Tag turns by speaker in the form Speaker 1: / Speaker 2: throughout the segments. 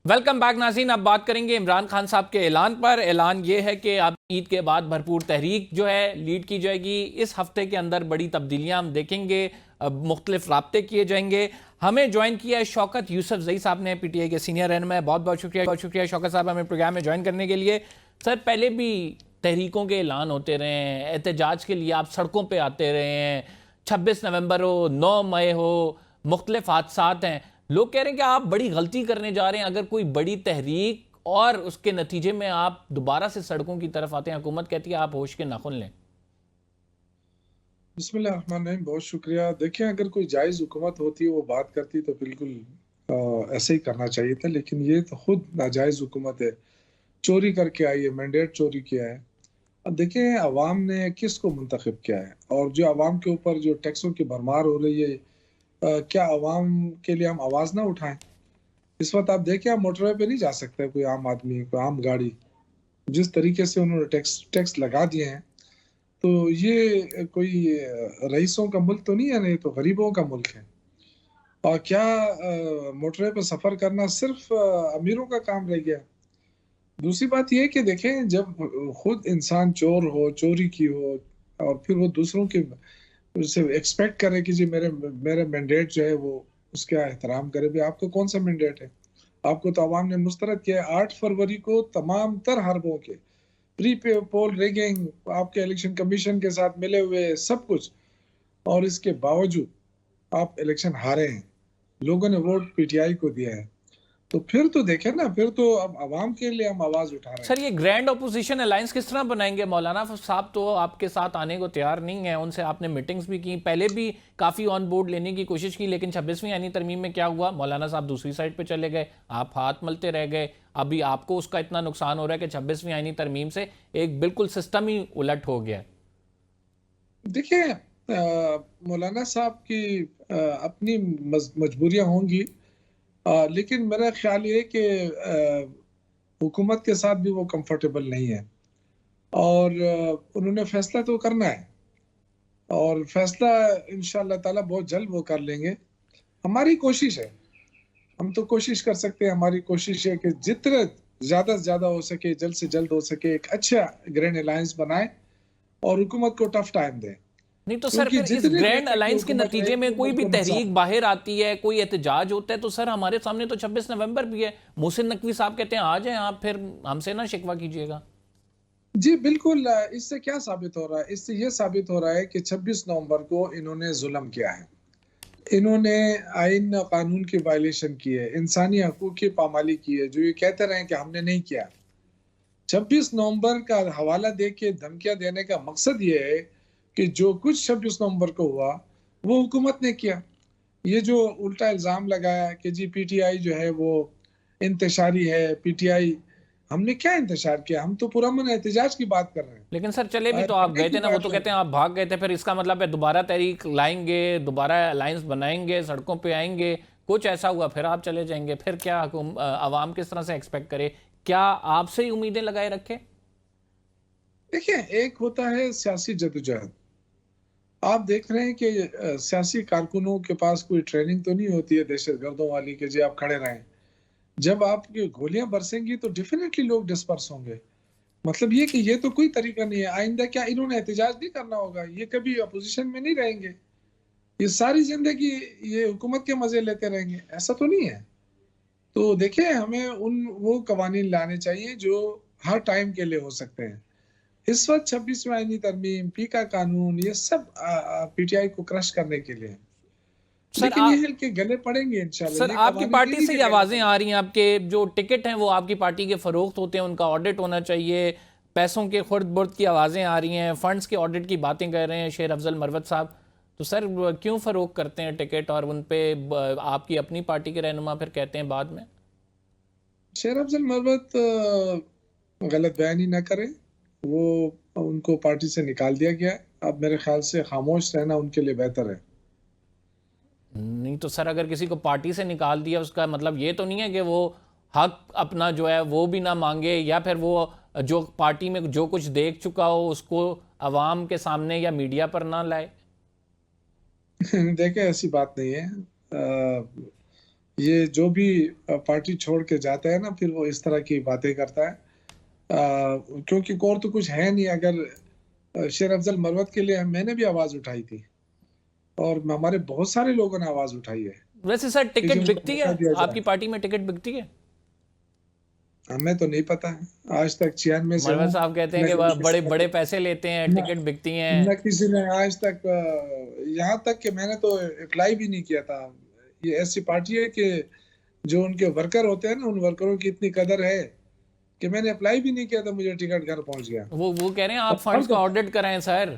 Speaker 1: Welcome back ناظرین. اب بات کریں گے عمران خان صاحب کے اعلان پر. اعلان یہ ہے کہ اب عید کے بعد بھرپور تحریک جو ہے لیڈ کی جائے گی. اس ہفتے کے اندر بڑی تبدیلیاں ہم دیکھیں گے, مختلف رابطے کیے جائیں گے. ہمیں جوائن کیا ہے شوکت یوسف زئی صاحب نے, پی ٹی آئی کے سینئر رہنما ہے. بہت بہت شکریہ شوکت صاحب ہمیں پروگرام میں جوائن کرنے کے لیے. سر, پہلے بھی تحریکوں کے اعلان ہوتے رہے ہیں, احتجاج کے لیے آپ سڑکوں پہ آتے رہے ہیں, 26 نومبر ہو, 9 مئی ہو, مختلف حادثات ہیں. لوگ کہہ رہے ہیں کہ آپ بڑی غلطی کرنے جا رہے ہیں اگر کوئی بڑی تحریک اور اس کے نتیجے میں آپ دوبارہ سے سڑکوں کی طرف آتے ہیں. حکومت کہتی ہے آپ ہوش کے ناخن لیں.
Speaker 2: بسم اللہ الرحمن الرحیم. بہت شکریہ. دیکھیں, اگر کوئی جائز حکومت ہوتی وہ بات کرتی تو بالکل ایسے ہی کرنا چاہیے تھا, لیکن یہ تو خود ناجائز حکومت ہے, چوری کر کے آئی ہے, مینڈیٹ چوری کیا ہے. اب دیکھیں عوام نے کس کو منتخب کیا ہے, اور جو عوام کے اوپر جو ٹیکسوں کی بھرمار ہو رہی ہے, کیا عوام کے لیے ہم آواز نہ اٹھائیں؟ اس وقت آپ دیکھیں, آپ موٹر وے پہ نہیں جا سکتے کوئی عام آدمی, کوئی عام گاڑی, جس طریقے سے انہوں نے ٹیکس لگا دیے ہیں. تو یہ کوئی رئیسوں کا ملک تو نہیں ہے, نہیں تو غریبوں کا ملک ہے. اور کیا موٹر وے پہ سفر کرنا صرف امیروں کا کام رہ گیا؟ دوسری بات یہ کہ دیکھیں, جب خود انسان چور ہو, چوری کی ہو, اور پھر وہ دوسروں کے سے ایکسپیکٹ کرے کہ جی میرا مینڈیٹ جو ہے وہ اس کا احترام کرے. بھی آپ کو کون سا مینڈیٹ ہے؟ آپ کو تو عوام نے مسترد کیا ہے 8 فروری کو تمام تر حربوں کے پری پول ریگنگ, آپ کے الیکشن کمیشن کے ساتھ ملے ہوئے سب کچھ, اور اس کے باوجود آپ الیکشن ہارے ہیں. لوگوں نے ووٹ پی ٹی آئی کو دیا ہے. تو پھر تو دیکھیں نا, پھر تو اب عوام کے لیے ہم آواز اٹھا رہے ہیں.
Speaker 1: سر, یہ گرینڈ اپوزیشن الائنس کس طرح بنائیں گے؟ مولانا صاحب تو آپ کے ساتھ آنے کو تیار نہیں ہیں, ان سے آپ نے میٹنگز بھی کی, پہلے بھی کافی آن بورڈ لینے کی کوشش کی, لیکن 26ویں آئینی ترمیم میں کیا ہوا, مولانا صاحب دوسری سائڈ پہ چلے گئے, آپ ہاتھ ملتے رہ گئے. ابھی آپ کو اس کا اتنا نقصان ہو رہا ہے کہ 26ویں آئینی ترمیم سے ایک بالکل سسٹم ہی الٹ ہو گیا ہے.
Speaker 2: دیکھیں, مولانا صاحب کی اپنی مجبوریاں ہوں گی, لیکن میرا خیال یہ کہ حکومت کے ساتھ بھی وہ کمفرٹیبل نہیں ہے, اور انہوں نے فیصلہ تو کرنا ہے, اور فیصلہ انشاءاللہ تعالی بہت جلد وہ کر لیں گے. ہماری کوشش ہے, ہم تو کوشش کر سکتے ہیں, ہماری کوشش ہے کہ جتنے زیادہ سے زیادہ ہو سکے, جلد سے جلد ہو سکے, ایک اچھا گرینڈ الائنس بنائیں اور حکومت کو ٹف ٹائم دیں.
Speaker 1: نہیں تو سر, پھر اس گرینڈ الائنس کے نتیجے میں کوئی بھی تحریک باہر آتی ہے, کوئی احتجاج ہوتا ہے, تو سر ہمارے سامنے تو 26 نومبر بھی ہے. محسن نقوی صاحب کہتے ہیں آ جائیں آپ, پھر ہم سے نہ شکوہ کیجئے گا.
Speaker 2: جی بالکل. اس سے کیا ثابت ہو رہا ہے؟ اس سے یہ ثابت ہو رہا ہے کہ 26 نومبر کو انہوں نے ظلم کیا ہے, انہوں نے آئین قانون کی وائلیشن کی ہے, انسانی حقوق کی پامالی کی ہے, جو یہ کہتے رہے کہ ہم نے نہیں کیا. 26 نومبر کا حوالہ دے کے دھمکیاں دینے کا مقصد یہ ہے کہ جو کچھ 26 نومبر کو ہوا وہ حکومت نے کیا. یہ جو الٹا الزام لگایا کہ جی پی ٹی آئی جو ہے وہ انتشاری ہے, پی ٹی آئی, ہم نے کیا انتشار کیا؟ ہم تو پرامن احتجاج کی بات کر رہے ہیں.
Speaker 1: لیکن سر چلے بھی تو آپ گئے تھے نا, وہ تو کہتے ہیں آپ بھاگ گئے تھے, پھر اس کا مطلب ہے دوبارہ تحریک لائیں گے, دوبارہ الائنس بنائیں گے, سڑکوں پہ آئیں گے, کچھ ایسا ہوا پھر آپ چلے جائیں گے. پھر کیا عوام کس طرح سے ایکسپیکٹ کرے؟ کیا آپ سے ہی امیدیں لگائے رکھے؟
Speaker 2: دیکھیں, ایک ہوتا ہے سیاسی جدوجہد. آپ دیکھ رہے ہیں کہ سیاسی کارکنوں کے پاس کوئی ٹریننگ تو نہیں ہوتی ہے دہشت گردوں والی کہ جی آپ کھڑے رہیں. جب آپ کی گولیاں برسیں گی تو ڈیفینیٹلی لوگ ڈسپرس ہوں گے. مطلب یہ کہ یہ تو کوئی طریقہ نہیں ہے. آئندہ کیا انہوں نے احتجاج نہیں کرنا ہوگا؟ یہ کبھی اپوزیشن میں نہیں رہیں گے, یہ ساری زندگی یہ حکومت کے مزے لیتے رہیں گے؟ ایسا تو نہیں ہے. تو دیکھیں, ہمیں وہ قوانین لانے چاہیے جو ہر ٹائم کے لیے ہو سکتے ہیں. اس وقت 26ویں آئینی ترمیم, پی کا قانون, یہ سب پی ٹی آئی کو کرش کرنے کے لیے, لیکن یہ ہے کہ گلے پڑیں گے انشاءاللہ.
Speaker 1: سر,
Speaker 2: یہ
Speaker 1: آپ کی
Speaker 2: قوانین
Speaker 1: پارٹی
Speaker 2: انہی
Speaker 1: سے
Speaker 2: کے
Speaker 1: یہ
Speaker 2: گلے
Speaker 1: آوازیں
Speaker 2: پڑیں
Speaker 1: آ رہی ہیں, آپ کے جو ٹکٹ ہیں وہ آپ کی پارٹی کے فروخت ہوتے ہیں, ان کا آڈٹ ہونا چاہیے, پیسوں کے خرد برد کی آوازیں آ رہی ہیں, فنڈز کے آڈٹ کی باتیں کر رہے ہیں شیر افضل مروت صاحب. تو سر کیوں فروخت کرتے ہیں ٹکٹ, اور ان پہ آپ کی اپنی پارٹی کے رہنما پھر کہتے ہیں بعد میں؟
Speaker 2: شیر افضل مروت غلط بیانی نہ کریں, وہ ان کو پارٹی سے نکال دیا گیا ہے. اب میرے خیال سے خاموش رہنا ان کے لیے بہتر ہے.
Speaker 1: نہیں تو سر, اگر کسی کو پارٹی سے نکال دیا اس کا مطلب یہ تو نہیں ہے کہ وہ حق اپنا جو ہے وہ بھی نہ مانگے, یا پھر وہ جو پارٹی میں جو کچھ دیکھ چکا ہو اس کو عوام کے سامنے یا میڈیا پر نہ لائے.
Speaker 2: دیکھیں, ایسی بات نہیں ہے. یہ جو بھی پارٹی چھوڑ کے جاتا ہے نا پھر وہ اس طرح کی باتیں کرتا ہے، کیونکہ اور تو کچھ ہے نہیں۔ اگر شیر افضل مروت کے لیے میں نے بھی آواز اٹھائی تھی، اور ہمارے بہت سارے لوگوں نے آواز اٹھائی ہے
Speaker 1: ویسے سر
Speaker 2: کہ جی
Speaker 1: ٹکٹ
Speaker 2: ان کو
Speaker 1: بکتی ہے
Speaker 2: موقع دیا
Speaker 1: آپ کی
Speaker 2: جائے۔
Speaker 1: پارٹی میں؟ ٹکٹ بکتی ہے؟
Speaker 2: ہمیں تو نہیں پتا ہے، آج تک 96 سے
Speaker 1: مروت
Speaker 2: ہوں،
Speaker 1: صاحب کہتے ہیں
Speaker 2: نہ
Speaker 1: کہ
Speaker 2: کبھی
Speaker 1: بڑے
Speaker 2: کسی
Speaker 1: بڑے
Speaker 2: نے
Speaker 1: پیسے لیتے ہیں،
Speaker 2: نہ
Speaker 1: ٹکٹ بکتی ہیں۔
Speaker 2: نہ کسی نے آج تک یہاں تک کہ میں نے تو اپلائی بھی نہیں کیا تھا۔ یہ ایسی پارٹی ہے کہ جو ان کے ورکر ہوتے ہیں نا، ان ورکروں کی اتنی قدر ہے کہ میں نے اپلائی بھی نہیں کیا تھا، مجھے ٹکٹ گھر پہنچ گیا۔
Speaker 1: وہ کہہ رہے ہیں
Speaker 2: اور
Speaker 1: آپ
Speaker 2: ہر
Speaker 1: فنڈز کا
Speaker 2: دفعہ
Speaker 1: آڈٹ کرائیں سر۔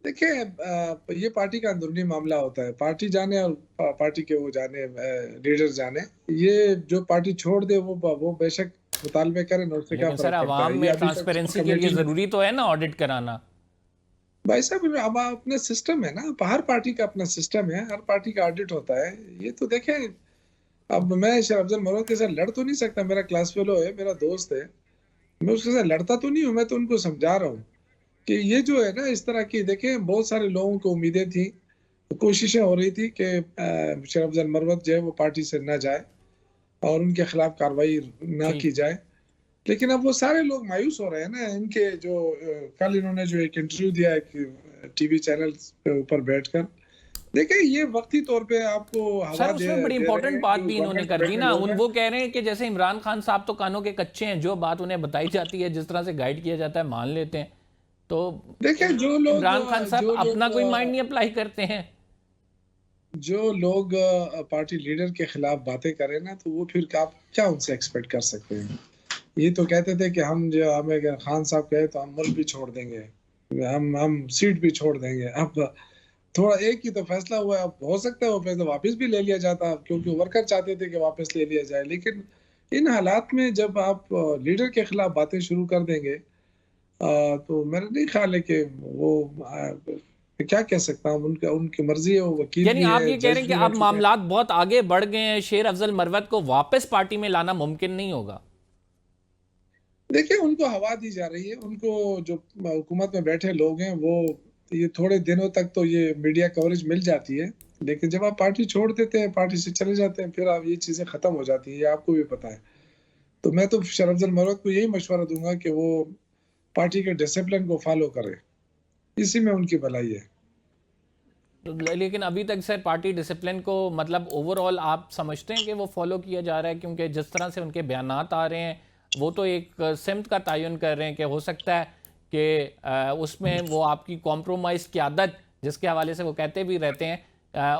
Speaker 2: دیکھیں، یہ پارٹی کا اندرونی معاملہ ہوتا ہے، پارٹی جانے اور پارٹی کے وہ جانے، لیڈر جانے۔ یہ جو پارٹی چھوڑ دے وہ بے شک مطالبے کریں، اور اس سے کیا
Speaker 1: لیکن سر
Speaker 2: فرق پڑتا ہے؟
Speaker 1: عوام
Speaker 2: یہ
Speaker 1: میں
Speaker 2: ابھی تک اس کو
Speaker 1: ٹرانسپیرنسی کے لیے
Speaker 2: کمیٹی نے،
Speaker 1: ضروری تو ہے نا آڈٹ کرانا۔
Speaker 2: بھائی صاحب اب اپنے سسٹم ہے نا، ہر پارٹی کا اپنا سسٹم ہے، ہر پارٹی کا آڈٹ ہوتا ہے۔ یہ تو دیکھیں، اب میں شیر افضل مروت کے ساتھ لڑ تو نہیں سکتا، میرا کلاس فیلو ہے، میرا دوست ہے، میں اس کے ساتھ لڑتا تو نہیں ہوں، میں تو ان کو سمجھا رہا ہوں کہ یہ جو ہے نا اس طرح کی، دیکھیں بہت سارے لوگوں کو امیدیں تھیں، کوششیں ہو رہی تھی کہ شیر افضل مروت جو ہے وہ پارٹی سے نہ جائے اور ان کے خلاف کارروائی نہ
Speaker 1: ٹھیک۔
Speaker 2: کی جائے، لیکن اب وہ سارے لوگ مایوس ہو رہے ہیں نا۔ ان کے جو کل انہوں نے جو ایک انٹرویو دیا ہے ٹی وی چینل پہ اوپر بیٹھ کر، دیکھیں یہ وقتی طور پہ آپ کو
Speaker 1: سر
Speaker 2: ہوا
Speaker 1: اس
Speaker 2: دے
Speaker 1: میں بڑی
Speaker 2: دے رہے
Speaker 1: امپورٹنٹ
Speaker 2: ہیں
Speaker 1: بات
Speaker 2: جو
Speaker 1: بھی انہوں نے
Speaker 2: گورنمنٹ میں
Speaker 1: کر دی
Speaker 2: بیٹھے
Speaker 1: نا،
Speaker 2: لوگ ہیں۔
Speaker 1: وہ کہہ رہے ہیں کہ جیسے عمران خان صاحب تو کانوں کے کچے ہیں، جو بات انہیں بتائی جاتی ہے، جس طرح سے گائیڈ کیا جاتا ہے مان لیتے ہیں، تو
Speaker 2: دیکھیں
Speaker 1: عمران خان صاحب اپنا کوئی مائنڈ نہیں اپلائی کرتے ہیں؟
Speaker 2: جو لوگ پارٹی لیڈر کے خلاف باتیں کریں نا، تو وہ پھر آپ کیا ان سے ایکسپیکٹ کر سکتے ہیں؟ یہ تو کہتے تھے کہ ہمیں اگر خان صاحب کہے تو ہم ملک بھی چھوڑ دیں گے، ہم سیٹ بھی چھوڑ دیں گے۔ اب تھوڑا ایک ہی تو فیصلہ ہوا ہے، اب ہو سکتا ہے وہ فیصلہ واپس بھی لے لیا جاتا، کیونکہ ورکر چاہتے تھے کہ واپس لے لیا جائے، لیکن ان حالات میں جب آپ لیڈر کے خلاف باتیں شروع کر دیں گے، تو میرا نہیں خیال ہے کہ وہ کیا کہہ سکتا ہوں، ان کی مرضی ہے، وہ وکیل
Speaker 1: یعنی
Speaker 2: بھی
Speaker 1: آپ
Speaker 2: ہے،
Speaker 1: یہ کہہ رہے
Speaker 2: جج
Speaker 1: ہیں کہ
Speaker 2: بھی رہ
Speaker 1: اب
Speaker 2: چکے ہیں۔
Speaker 1: معاملات بہت آگے بڑھ گئے ہیں، شیر افضل مروت کو واپس پارٹی میں لانا ممکن نہیں ہوگا؟
Speaker 2: دیکھیں ان کو ہوا دی جا رہی ہے، ان کو جو حکومت میں بیٹھے لوگ ہیں وہ یہ تھوڑے دنوں تک تو یہ میڈیا کوریج مل جاتی ہے، لیکن جب آپ پارٹی چھوڑ دیتے ہیں، پارٹی سے چلے جاتے ہیں، پھر آپ یہ چیزیں ختم ہو جاتی ہیں، یہ آپ کو بھی پتا ہے۔ تو میں تو شیر افضل مروت کو یہی مشورہ دوں گا کہ وہ پارٹی کے ڈسپلن کو فالو کرے، اسی میں ان کی بھلائی ہے۔
Speaker 1: لیکن ابھی تک سر پارٹی ڈسپلن کو مطلب اوورآل آپ سمجھتے ہیں کہ وہ فالو کیا جا رہا ہے؟ کیونکہ جس طرح سے ان کے بیانات آ رہے ہیں، وہ تو ایک سمت کا تعین کر رہے ہیں کہ ہو سکتا ہے کہ اس میں وہ آپ کی کمپرومائز کی عادت جس کے حوالے سے وہ کہتے بھی رہتے ہیں،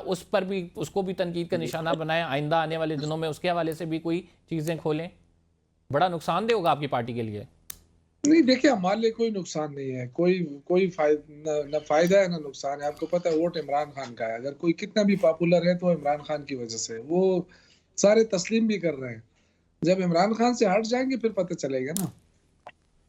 Speaker 1: اس پر بھی، اس کو بھی تنقید کا نشانہ بنائیں، آئندہ آنے والے دنوں میں اس کے حوالے سے بھی کوئی چیزیں کھولیں؟ بڑا نقصان دہ ہوگا آپ کی پارٹی کے لیے۔
Speaker 2: نہیں دیکھیں، ہمارے لیے کوئی نقصان نہیں ہے، کوئی نہ فائدہ ہے نہ نقصان ہے۔ آپ کو پتہ ہے ووٹ عمران خان کا ہے، اگر کوئی کتنا بھی پاپولر ہے تو عمران خان کی وجہ سے، وہ سارے تسلیم بھی کر رہے ہیں۔ جب عمران خان سے ہٹ جائیں گے پھر پتہ چلے گا نا۔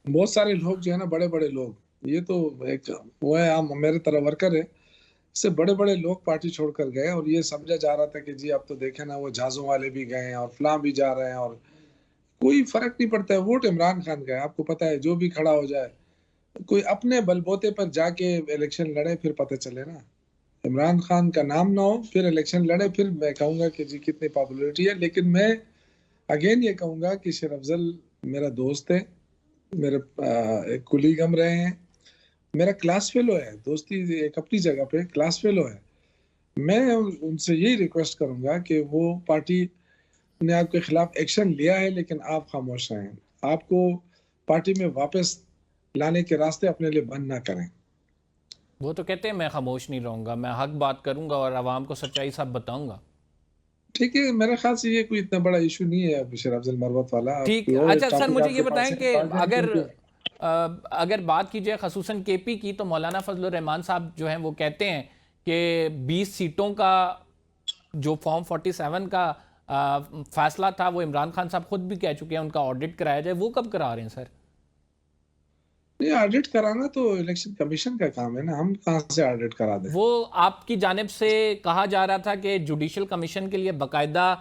Speaker 2: بہت سارے لوگ جو ہے نا، بڑے بڑے لوگ، یہ تو ایک وہ ہے، میرے طرح ورکر ہے، اس سے بڑے بڑے لوگ پارٹی چھوڑ کر گئے، اور یہ سمجھا جا رہا تھا کہ جی اب تو دیکھیں نا، وہ جہازوں والے بھی گئے ہیں اور فلاں بھی جا رہے ہیں، اور کوئی فرق نہیں پڑتا ہے۔ ووٹ عمران خان کا ہے، آپ کو پتہ ہے، جو بھی کھڑا ہو جائے، کوئی اپنے بل بوتے پر جا کے الیکشن لڑے، پھر پتہ چلے نا۔ عمران خان کا نام نہ ہو، پھر الیکشن لڑے، پھر میں کہوں گا کہ جی کتنی پاپولیرٹی ہے۔ لیکن میں اگین یہ کہوں گا کہ شیر افضل میرا دوست ہے، میرے ایک کولیگ ہم رہے ہیں، میرا کلاس فیلو ہے، دوستی ایک اپنی جگہ پہ کلاس فیلو ہے۔ میں ان سے یہی ریکویسٹ کروں گا کہ وہ پارٹی نے آپ کے خلاف ایکشن لیا ہے، لیکن آپ خاموش رہیں، آپ کو پارٹی میں واپس لانے کے راستے اپنے لیے بند نہ کریں۔
Speaker 1: وہ تو کہتے ہیں میں خاموش نہیں رہوں گا، میں حق بات کروں گا اور عوام کو سچائی سب بتاؤں گا۔
Speaker 2: ٹھیک ہے، میرے خیال سے یہ کوئی اتنا بڑا ایشو نہیں ہے شیر افضل مروت والا۔ آپ
Speaker 1: ٹھیک،
Speaker 2: کوئی اور
Speaker 1: اچھا سر
Speaker 2: ٹاپک
Speaker 1: مجھے
Speaker 2: آپ
Speaker 1: یہ
Speaker 2: کے پاس
Speaker 1: بتائیں
Speaker 2: ہے
Speaker 1: کہ
Speaker 2: بتا دیں، کیونکہ
Speaker 1: اگر بات کی جائے خصوصاً کے پی کی، تو مولانا فضل الرحمان صاحب جو ہیں وہ کہتے ہیں کہ 20 سیٹوں کا جو فارم 47 کا فیصلہ تھا وہ عمران خان صاحب خود بھی کہہ چکے ہیں ان کا آڈٹ کرایا جائے، وہ کب کرا رہے ہیں سر؟
Speaker 2: نہیں، آڈٹ کرانا تو الیکشن کمیشن کا کام ہے نا، ہم کہاں سے آڈٹ کرا دیں۔
Speaker 1: وہ آپ کی جانب سے کہا جا رہا تھا کہ جوڈیشل کمیشن کے لیے باقاعدہ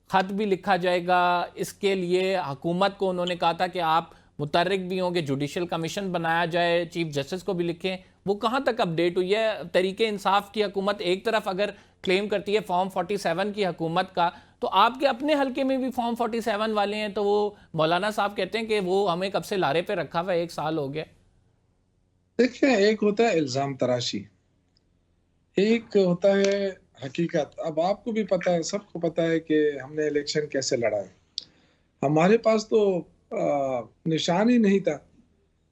Speaker 1: خط بھی لکھا جائے گا، اس کے لیے حکومت کو انہوں نے کہا تھا کہ آپ متحرک بھی ہوں کہ جوڈیشل کمیشن بنایا جائے, چیف جسٹس کو بھی لکھیں, وہ کہاں تک اپڈیٹ ہوئی ہے؟ تحریک انصاف کی حکومت ایک طرف اگر کلیم کرتی ہے فارم 47 کی حکومت کا, تو آپ کے اپنے حلقے میں بھی فارم 47 والے ہیں, تو وہ مولانا صاحب کہتے ہیں کہ وہ ہمیں کب سے لارے پہ رکھا ہوا ہے, 1 سال ہو گیا.
Speaker 2: دیکھیں, ایک ہوتا ہے الزام تراشی, ایک ہوتا ہے حقیقت. اب آپ کو بھی پتا ہے, سب کو پتا ہے کہ ہم نے الیکشن کیسے لڑا ہے. ہمارے پاس تو نشان ہی نہیں تھا,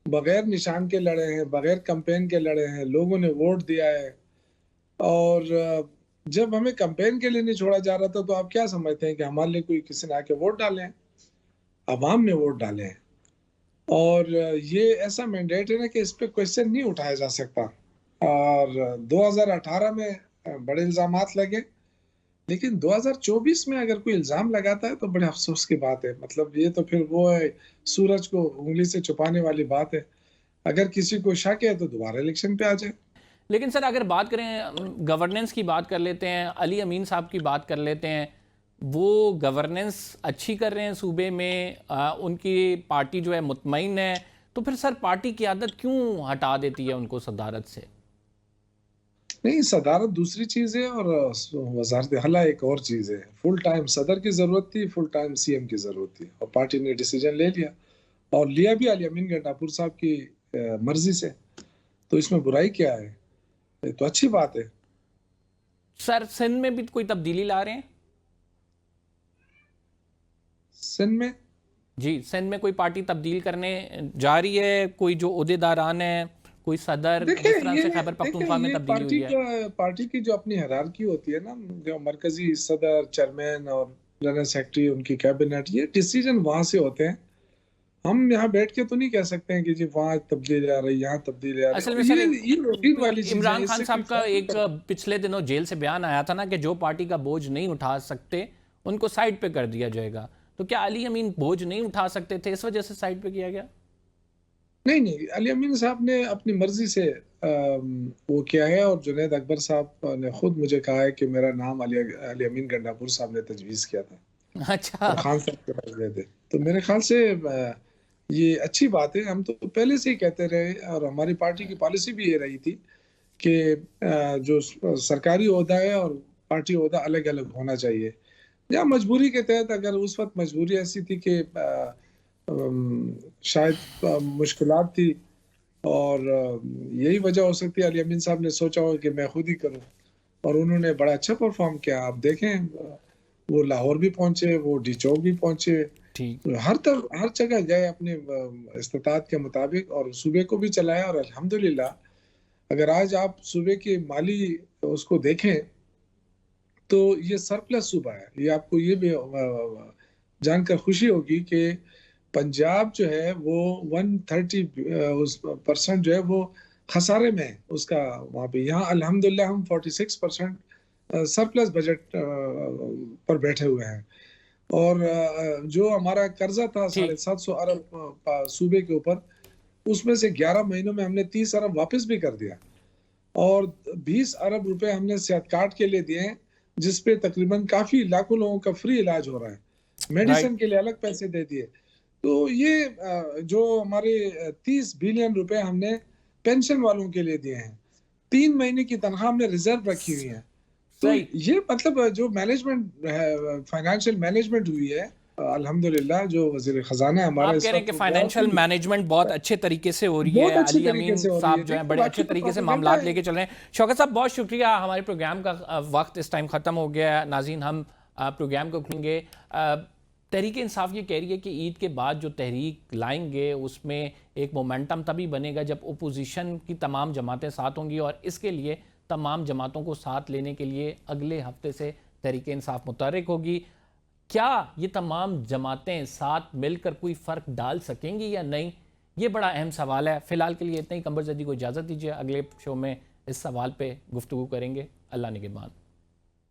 Speaker 2: بغیر نشان کے لڑے ہیں, بغیر کمپین کے لڑے ہیں, لوگوں نے ووٹ دیا ہے. اور جب ہمیں کمپین کے لیے نہیں چھوڑا جا رہا تھا تو آپ کیا سمجھتے ہیں کہ ہمارے لیے کوئی کسی نے آ کے ووٹ ڈالے ہیں؟ عوام نے ووٹ ڈالے ہیں. اور یہ ایسا مینڈیٹ ہے نا کہ اس پہ کوشچن نہیں اٹھایا جا سکتا. اور 2018 میں بڑے الزامات لگے, لیکن 2024 میں اگر کوئی الزام لگاتا ہے تو بڑے افسوس کی بات ہے. مطلب یہ تو پھر وہ ہے سورج کو انگلی سے چھپانے والی بات ہے. اگر کسی کو شک ہے تو دوبارہ الیکشن پہ آ جائے.
Speaker 1: لیکن سر اگر بات کریں, گورننس کی بات کر لیتے ہیں, علی امین صاحب کی بات کر لیتے ہیں, وہ گورننس اچھی کر رہے ہیں صوبے میں, ان کی پارٹی جو ہے مطمئن ہے, تو پھر سر پارٹی کی عادت کیوں ہٹا دیتی ہے ان کو صدارت سے؟
Speaker 2: نہیں, صدارت دوسری چیز ہے اور وزارت اعلیٰ ایک اور چیز ہے. فل ٹائم صدر کی ضرورت تھی, فل ٹائم سی ایم کی ضرورت تھی, اور پارٹی نے ڈیسیجن لے لیا, اور لیا بھی علی امین گنڈاپور صاحب کی مرضی سے. تو اس میں برائی کیا ہے؟ یہ تو اچھی بات ہے.
Speaker 1: سر سندھ میں بھی کوئی تبدیلی لا رہے ہیں؟
Speaker 2: سندھ میں
Speaker 1: جی, سندھ میں کوئی پارٹی تبدیل کرنے جا رہی ہے؟ کوئی جو عہدیداران ہیں, کوئی صدر, جس طرح سے خیبر پختونخوا میں تبدیلی ہوئی ہے؟
Speaker 2: پارٹی کی جو اپنی ہیرارکی ہوتی ہے نا, جو مرکزی صدر, چیئرمین اور جنرل سیکرٹری, ان کی کیبنٹ, یہ ڈیسیجن وہاں سے ہوتے ہیں. ہم یہاں بیٹھ کے تو نہیں کہہ سکتے ہیں کہ جی وہاں تبدیلی آ رہی, یہاں تبدیلی آ رہی.
Speaker 1: اصل میں سر
Speaker 2: یہ
Speaker 1: عمران خان صاحب کا ایک پچھلے دنوں جیل سے بیان آیا تھا نا کہ جو پارٹی کا بوجھ نہیں اٹھا سکتے ان کو سائیڈ پہ کر دیا جائے گا. تو کیا علی امین بوجھ نہیں اٹھا سکتے تھے, اس وجہ سے سائیڈ پہ کیا گیا؟
Speaker 2: نہیں, علی امین صاحب نے اپنی مرضی سے وہ کیا ہے, اور جنید اکبر صاحب نے خود مجھے کہا ہے کہ میرا نام علی امین گنڈاپور صاحب نے تجویز کیا تھا.
Speaker 1: اچھا,
Speaker 2: خان صاحب کے پاس گئے تھے. تو میرے خیال سے یہ اچھی بات ہے. ہم تو پہلے سے ہی کہتے رہے, اور ہماری پارٹی کی پالیسی بھی یہ رہی تھی کہ جو سرکاری عہدہ ہے اور پارٹی عہدہ الگ الگ ہونا چاہیے. یا مجبوری کے تحت, اگر اس وقت مجبوری ایسی تھی کہ شاید مشکلات تھی, اور یہی وجہ ہو سکتی ہے, علی امین صاحب نے سوچا ہو کہ میں خود ہی کروں, اور انہوں نے بڑا اچھا پرفارم کیا. آپ دیکھیں, وہ لاہور بھی پہنچے, وہ ڈی چوک بھی پہنچے, ہر جگہ گئے اپنے استطاعت کے مطابق, اور صوبے کو بھی چلایا. اور الحمدللہ اگر آج آپ صوبے کی مالی اس کو دیکھیں تو یہ سرپلس صوبہ ہے. یہ آپ کو یہ بھی جان کر خوشی ہوگی کہ پنجاب جو ہے وہ 130% جو ہے وہ خسارے میں ہے اس کا وہاں پہ. یہاں الحمدللہ ہم 46% سرپلس بجٹ پر بیٹھے ہوئے ہیں. اور جو ہمارا قرضہ تھا 750 ارب صوبے کے اوپر, اس میں سے 11 مہینوں میں ہم نے 30 ارب واپس بھی کر دیا, اور 20 ارب روپے ہم نے صحت کارڈ کے لیے دیے ہیں, جس پہ تقریباً کافی لاکھوں لوگوں کا فری علاج ہو رہا ہے. میڈیسن کے لیے الگ پیسے دے دیے. تو یہ جو ہمارے 30 بلین روپے ہم نے پینشن والوں کے لیے دیے ہیں, 3 مہینے کی تنخواہ ہم نے ریزرو رکھی ہوئی ہے. تو یہ مطلب جو مینجمنٹ ہے, فائنینشیل مینجمنٹ ہوئی ہے الحمدللہ, جو وزیر خزانہ ہمارا,
Speaker 1: آپ کہہ رہے ہیں کہ فائنینشیل مینجمنٹ بہت اچھے طریقے سے ہو رہی ہے, علی امین صاحب جو ہیں بڑے اچھے طریقے سے معاملات لے کے چل رہے ہیں. شوکت صاحب بہت شکریہ, ہمارے پروگرام کا وقت اس ٹائم ختم ہو گیا ہے. ناظرین, ہم پروگرام کو کھلیں گے. تحریک انصاف یہ کہہ رہی ہے کہ عید کے بعد جو تحریک لائیں گے اس میں ایک مومنٹم تبھی بنے گا جب اپوزیشن کی تمام جماعتیں ساتھ ہوں گی, اور اس کے لیے تمام جماعتوں کو ساتھ لینے کے لیے اگلے ہفتے سے تحریک انصاف متحرک ہوگی. کیا یہ تمام جماعتیں ساتھ مل کر کوئی فرق ڈال سکیں گی یا نہیں, یہ بڑا اہم سوال ہے. فی الحال کے لیے اتنا ہی. قمر زیدی کو اجازت دیجیے, اگلے شو میں اس سوال پہ گفتگو کریں گے. اللہ نگہبان.